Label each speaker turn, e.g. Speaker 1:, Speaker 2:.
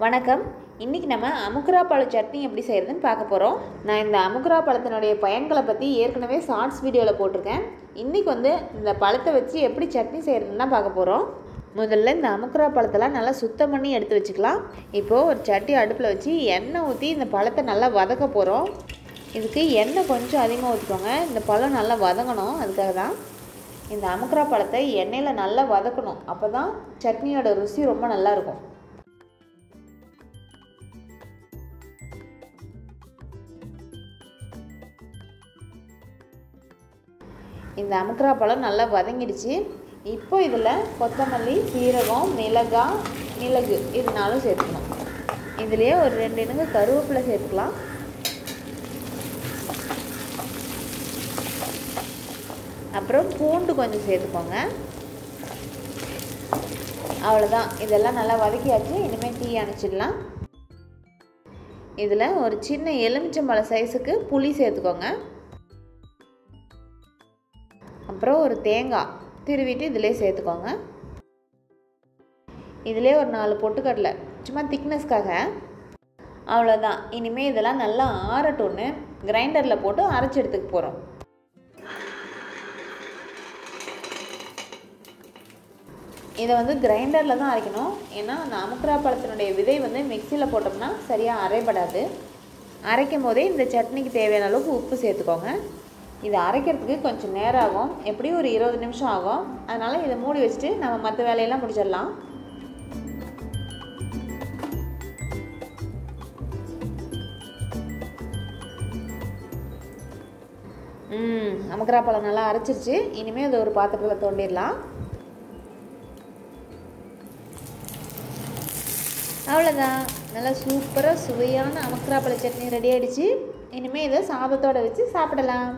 Speaker 1: வணக்கம். இன்றைக்கி நம்ம அமுக்குரா பழ சட்னி எப்படி செய்கிறதுன்னு பார்க்க போகிறோம். நான் இந்த அமுக்குரா பழத்தினுடைய பயன்களை பற்றி ஏற்கனவே ஷார்ட்ஸ் வீடியோவில் போட்டிருக்கேன். இன்றைக்கி இந்த பழத்தை வச்சு எப்படி சட்னி செய்கிறதுன்னு தான் பார்க்க போகிறோம். முதல்ல இந்த அமுக்குரா பழத்தெல்லாம் நல்லா சுத்தம் பண்ணி எடுத்து வச்சுக்கலாம். இப்போது ஒரு சட்டி அடுப்பில் வச்சு எண்ணெய் ஊற்றி இந்த பழத்தை நல்லா வதக்க போகிறோம். இதுக்கு எண்ணெய் கொஞ்சம் அதிகமாக ஊற்றிக்கோங்க. இந்த பழம் நல்லா வதங்கணும். அதுக்காக தான் இந்த அமுக்குரா பழத்தை எண்ணெயில் நல்லா வதக்கணும். அப்போ தான் சட்னியோட ருசி ரொம்ப நல்லாயிருக்கும். இந்த அமுக்குரா பழம் நல்லா வதங்கிடுச்சு. இப்போ இதில் கொத்தமல்லி, சீரகம், மிளகு இதனாலும் சேர்த்துக்கணும். இதுலேயே ஒரு 2 இனுங்க கருவேப்பிலை சேர்த்துக்கலாம். அப்புறம் பூண்டு கொஞ்சம் சேர்த்துக்கோங்க. அவ்வளோதான். இதெல்லாம் நல்லா வதக்கியாச்சு. இனிமேல் தீ அணைச்சிடலாம். இதில் ஒரு சின்ன எலுமிச்சம்பழ சைஸுக்கு புளி சேர்த்துக்கோங்க. அப்புறம் ஒரு தேங்காய் திருவிட்டு இதிலே சேர்த்துக்கோங்க. இதிலே ஒரு 4 பொட்டுக்கடலை சும்மா திக்னஸ்க்காக. அவ்வளோதான். இனிமேல் இதெல்லாம் நல்லா ஆறட்டும்னு கிரைண்டரில் போட்டு அரைச்சி எடுத்துக்க போகிறோம். இதை கிரைண்டரில் தான் அரைக்கணும். ஏன்னா அந்த அமுக்குரா பழத்தினுடைய விதை மிக்சியில் போட்டோம்னா சரியாக அரைப்படாது. அரைக்கும் போதே இந்த சட்னிக்கு தேவையான அளவுக்கு உப்பு சேர்த்துக்கோங்க. இதை அரைக்கிறதுக்கு கொஞ்சம் நேரம் ஆகும். எப்படியும் ஒரு 20 நிமிஷம் ஆகும். அதனால் இதை மூடி வச்சுட்டு நம்ம மற்ற வேலையெல்லாம் முடிச்சிடலாம். அமுக்குரா பழம் நல்லா அரைச்சிருச்சு. இனிமேல் அதை ஒரு பாத்திரத்தில் தோண்டிடலாம். அவ்வளோதான். நல்லா சூப்பராக சுவையான அமுக்குரா பழ சட்னி ரெடி ஆகிடுச்சு. இனிமேல் இதை சாதத்தோடு வச்சு சாப்பிடலாம்.